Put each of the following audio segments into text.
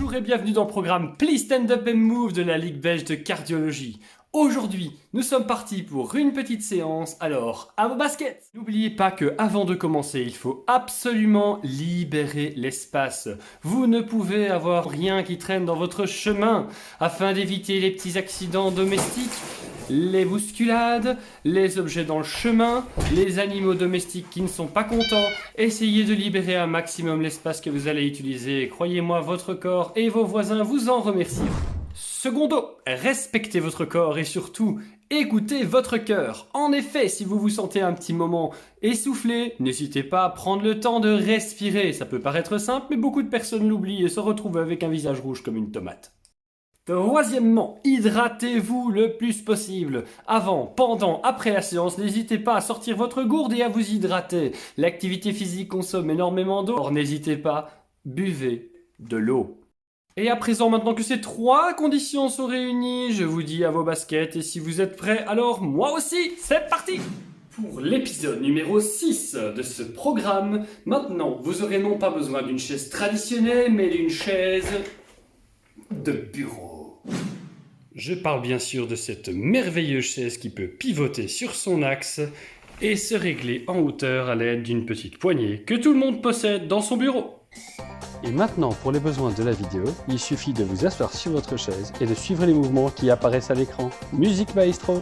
Bonjour et bienvenue dans le programme Please Stand Up and Move de la Ligue belge de cardiologie. Aujourd'hui, nous sommes partis pour une petite séance, alors à vos baskets! N'oubliez pas que avant de commencer, il faut absolument libérer l'espace. Vous ne pouvez avoir rien qui traîne dans votre chemin afin d'éviter les petits accidents domestiques, les bousculades, les objets dans le chemin, les animaux domestiques qui ne sont pas contents. Essayez de libérer un maximum l'espace que vous allez utiliser. Croyez-moi, votre corps et vos voisins vous en remercieront. Secondo, respectez votre corps et surtout, écoutez votre cœur. En effet, si vous vous sentez un petit moment essoufflé, n'hésitez pas à prendre le temps de respirer. Ça peut paraître simple, mais beaucoup de personnes l'oublient et se retrouvent avec un visage rouge comme une tomate. Troisièmement, hydratez-vous le plus possible. Avant, pendant, après la séance, n'hésitez pas à sortir votre gourde et à vous hydrater. L'activité physique consomme énormément d'eau, alors n'hésitez pas, buvez de l'eau. Et à présent, maintenant que ces trois conditions sont réunies, je vous dis à vos baskets et si vous êtes prêts, alors moi aussi, c'est parti! Pour l'épisode numéro 6 de ce programme, maintenant, vous aurez non pas besoin d'une chaise traditionnelle, mais d'une chaise de bureau. Je parle bien sûr de cette merveilleuse chaise qui peut pivoter sur son axe et se régler en hauteur à l'aide d'une petite poignée que tout le monde possède dans son bureau. Et maintenant, pour les besoins de la vidéo, il suffit de vous asseoir sur votre chaise et de suivre les mouvements qui apparaissent à l'écran. Musique maestro!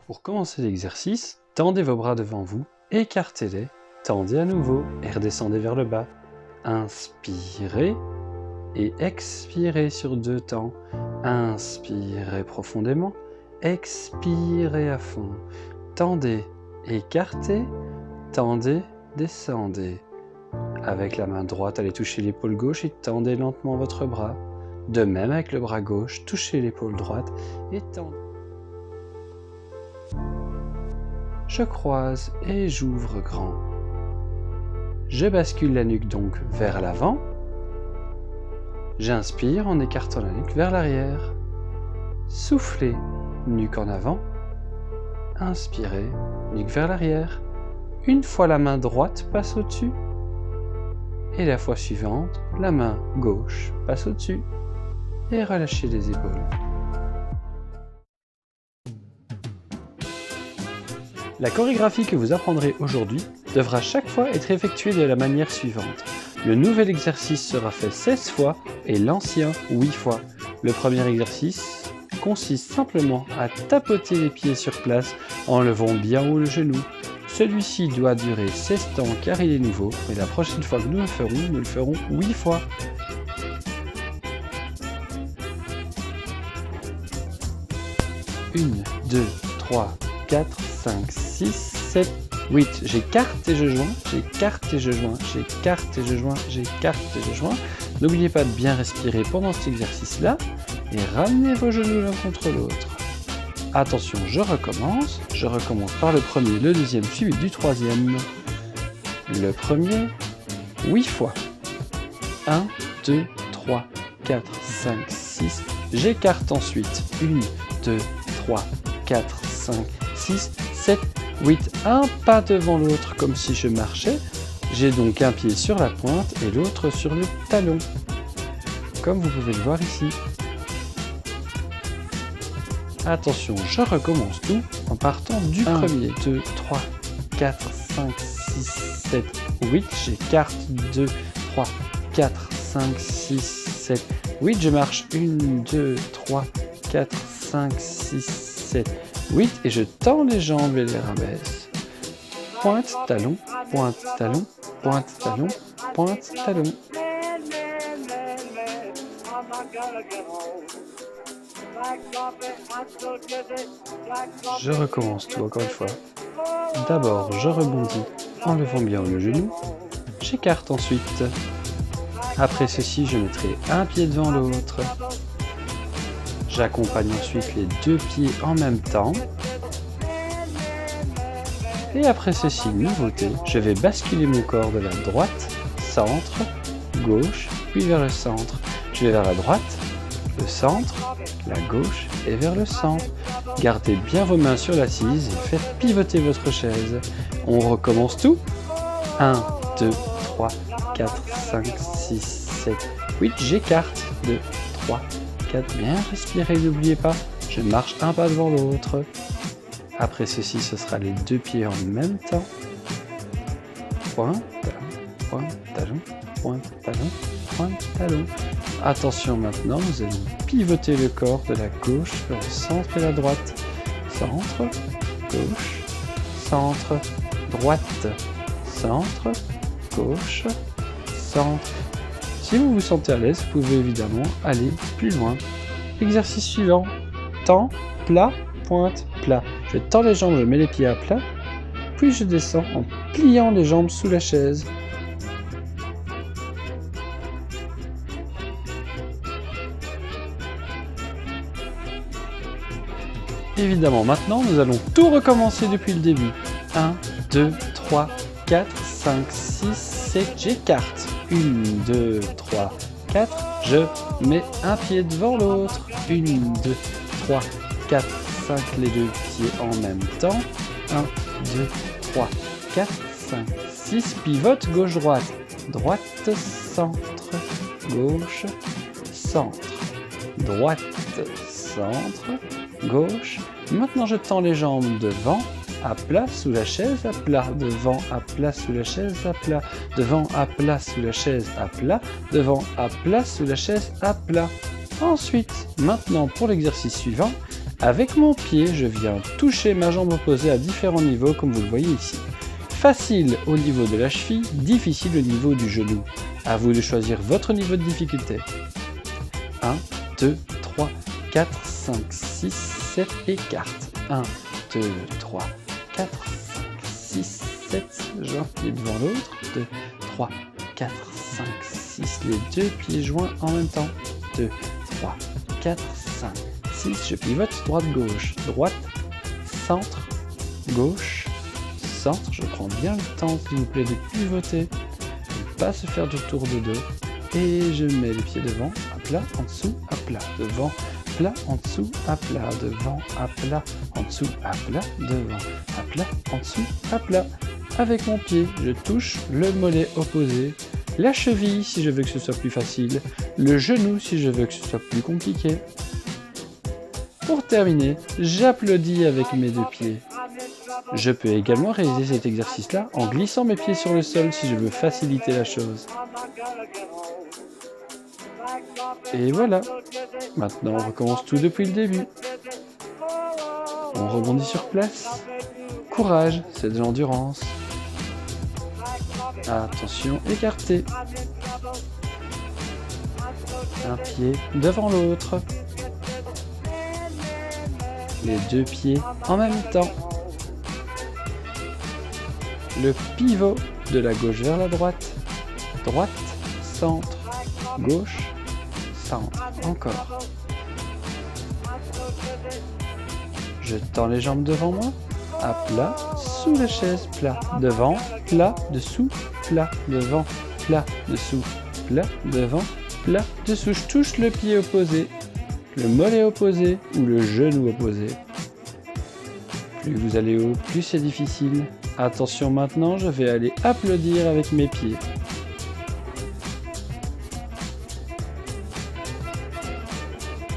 Pour commencer l'exercice, tendez vos bras devant vous, écartez-les, tendez à nouveau et redescendez vers le bas. Inspirez et expirez sur 2 temps. Inspirez profondément, expirez à fond. Tendez, écartez, tendez, descendez. Avec la main droite, allez toucher l'épaule gauche et tendez lentement votre bras. De même avec le bras gauche, touchez l'épaule droite et tendez. Je croise et j'ouvre grand. Je bascule la nuque donc vers l'avant. J'inspire en écartant la nuque vers l'arrière. Soufflez, nuque en avant. Inspirez, nuque vers l'arrière. Une fois la main droite passe au-dessus. Et la fois suivante, la main gauche passe au-dessus. Et relâchez les épaules. La chorégraphie que vous apprendrez aujourd'hui devra chaque fois être effectuée de la manière suivante. Le nouvel exercice sera fait 16 fois et l'ancien 8 fois. Le premier exercice consiste simplement à tapoter les pieds sur place en levant bien haut le genou. Celui-ci doit durer 16 temps car il est nouveau, mais la prochaine fois que nous le ferons 8 fois. Une, 2, 3, 4, 5, 6, 7, 8. J'écarte et je joins, j'écarte et je joins, j'écarte et je joins, j'écarte et je joins. N'oubliez pas de bien respirer pendant cet exercice-là et ramenez vos genoux l'un contre l'autre. Attention, je recommence par le premier, le deuxième, suivi du troisième. Le premier, 8 fois. 1, 2, 3, 4, 5, 6. J'écarte ensuite. 1, 2, 3, 4, 5, 6, 7, 8. Un pas devant l'autre comme si je marchais. J'ai donc un pied sur la pointe et l'autre sur le talon. Comme vous pouvez le voir ici. Attention, je recommence tout en partant du premier. 2, 3, 4, 5, 6, 7, 8. J'écarte 2, 3, 4, 5, 6, 7, 8. Je marche 1, 2, 3, 4, 5, 6, 7, 8. Et je tends les jambes et les rabaisse. Pointe, talon, pointe, talon, pointe, talon, pointe, talon. Je recommence tout encore une fois. D'abord, je rebondis en levant bien le genou. J'écarte ensuite. Après ceci, je mettrai un pied devant l'autre. J'accompagne ensuite les 2 pieds en même temps. Et après ceci, nouveauté, je vais basculer mon corps de la droite, centre, gauche, puis vers le centre. Je vais vers la droite, le centre, la gauche et vers le centre. Gardez bien vos mains sur l'assise et faites pivoter votre chaise. On recommence tout. 1, 2, 3, 4. 4, 5, 6, 7, 8. J'écarte. 2, 3, 4. Bien respirer, n'oubliez pas. Je marche un pas devant l'autre. Après ceci, ce sera les deux pieds en même temps. Point, talon, point, talon, point, talon, point, talon. Attention maintenant, nous allons pivoter le corps de la gauche vers le centre et la droite. Centre, gauche, centre, droite, centre, gauche, centre. Si vous vous sentez à l'aise, vous pouvez évidemment aller plus loin. Exercice suivant. Tends, plat, pointe, plat. Je tends les jambes, je mets les pieds à plat, puis je descends en pliant les jambes sous la chaise. Évidemment, maintenant, nous allons tout recommencer depuis le début. 1, 2, 3, 4, 5, 6, 7, j'écarte. 1, 2, 3, 4, je mets un pied devant l'autre. 1, 2, 3, 4, 5, les deux pieds en même temps. 1, 2, 3, 4, 5, 6, pivote gauche-droite. Droite, centre, gauche, centre. Droite, centre, gauche. Maintenant je tends les jambes devant, à plat, sous la chaise, à plat. Devant, à plat, sous la chaise, à plat. Devant, à plat, sous la chaise, à plat. Devant, à plat, sous la chaise, à plat. Ensuite, maintenant pour l'exercice suivant, avec mon pied, je viens toucher ma jambe opposée à différents niveaux, comme vous le voyez ici. Facile au niveau de la cheville, difficile au niveau du genou. À vous de choisir votre niveau de difficulté. 1, 2, 3, 4, 5, 6, 7, écarte. 1, 2, 3, 4, 5, 6, 7, joint pied devant l'autre. 2, 3, 4, 5, 6, les deux pieds joints en même temps. 2, 3, 4, 5, 6, je pivote droite-gauche. Droite, centre, gauche, centre. Je prends bien le temps, s'il vous plaît, de pivoter. Ne pas se faire de tour de dos. Et je mets les pieds devant, à plat, en dessous, à plat, devant, plat, en dessous, à plat, devant, à plat, en dessous, à plat, devant, à plat, en dessous, à plat. Avec mon pied, je touche le mollet opposé, la cheville si je veux que ce soit plus facile, le genou si je veux que ce soit plus compliqué. Pour terminer, j'applaudis avec mes deux pieds. Je peux également réaliser cet exercice-là en glissant mes pieds sur le sol si je veux faciliter la chose. Et voilà. Maintenant, on recommence tout depuis le début. On rebondit sur place. Courage, c'est de l'endurance. Attention, écarté. Un pied devant l'autre. Les deux pieds en même temps. Le pivot de la gauche vers la droite. Droite, centre, gauche, centre. Encore. Je tends les jambes devant moi. À plat, sous la chaise, plat. Devant, plat, dessous, plat. Devant, plat, dessous, plat. Devant, plat, dessous. Je touche le pied opposé, le mollet opposé ou le genou opposé. Plus vous allez haut, plus c'est difficile. Attention maintenant, je vais aller applaudir avec mes pieds.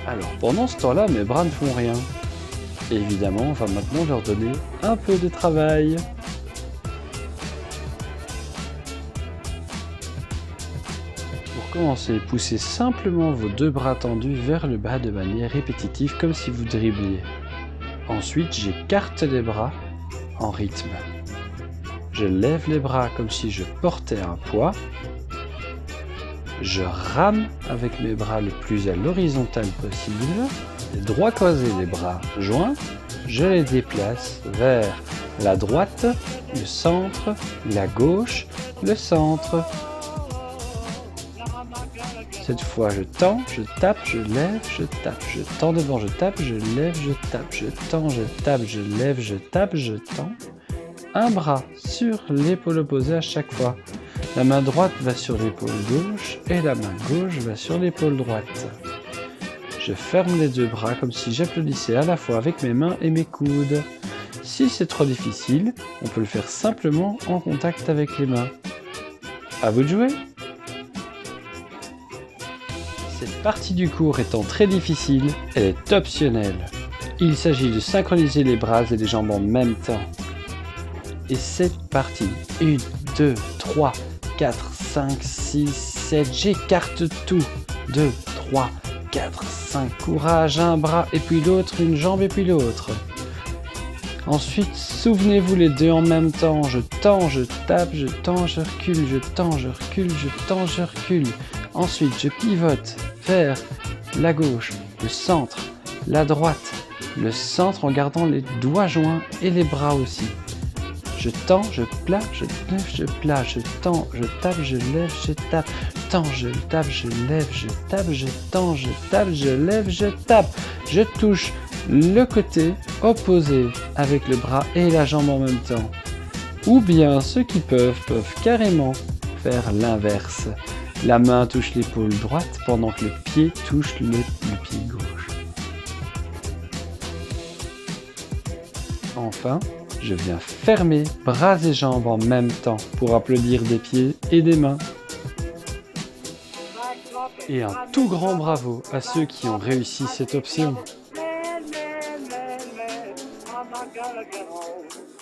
Alors pendant ce temps-là, mes bras ne font rien. Et évidemment, on va maintenant leur donner un peu de travail. Pour commencer, poussez simplement vos deux bras tendus vers le bas de manière répétitive, comme si vous dribbliez. Ensuite, j'écarte les bras en rythme. Je lève les bras comme si je portais un poids. Je rame avec mes bras le plus à l'horizontale possible. Les droits croisés, les bras joints. Je les déplace vers la droite, le centre, la gauche, le centre. Cette fois, je tends, je tape, je lève, je tape. Je tends devant, je tape, je lève, je tape. Je tends, je tape, je lève, je tape, je tends. Un bras sur l'épaule opposée à chaque fois. La main droite va sur l'épaule gauche et la main gauche va sur l'épaule droite. Je ferme les deux bras comme si j'applaudissais à la fois avec mes mains et mes coudes. Si c'est trop difficile, on peut le faire simplement en contact avec les mains. À vous de jouer! Cette partie du cours étant très difficile, elle est optionnelle. Il s'agit de synchroniser les bras et les jambes en même temps. Et cette partie, 1, 2, 3, 4, 5, 6, 7, j'écarte tout. 2, 3, 4, 5, courage, un bras et puis l'autre, une jambe et puis l'autre. Ensuite, souvenez-vous les deux en même temps, je tends, je tape, je tends, je recule, je tends, je recule, je tends, je recule. Ensuite, je pivote vers la gauche, le centre, la droite, le centre en gardant les doigts joints et les bras aussi. Je tends, je place, je lève, je place, je tends, je tape, je lève, je tape, tends, je tape, je lève, je tape, je tends, je tape, je lève, je tape. Je touche le côté opposé avec le bras et la jambe en même temps. Ou bien ceux qui peuvent carrément faire l'inverse. La main touche l'épaule droite pendant que le pied touche le pied gauche. Enfin, je viens fermer bras et jambes en même temps pour applaudir des pieds et des mains. Et un tout grand bravo à ceux qui ont réussi cette option. I'm not gonna get home.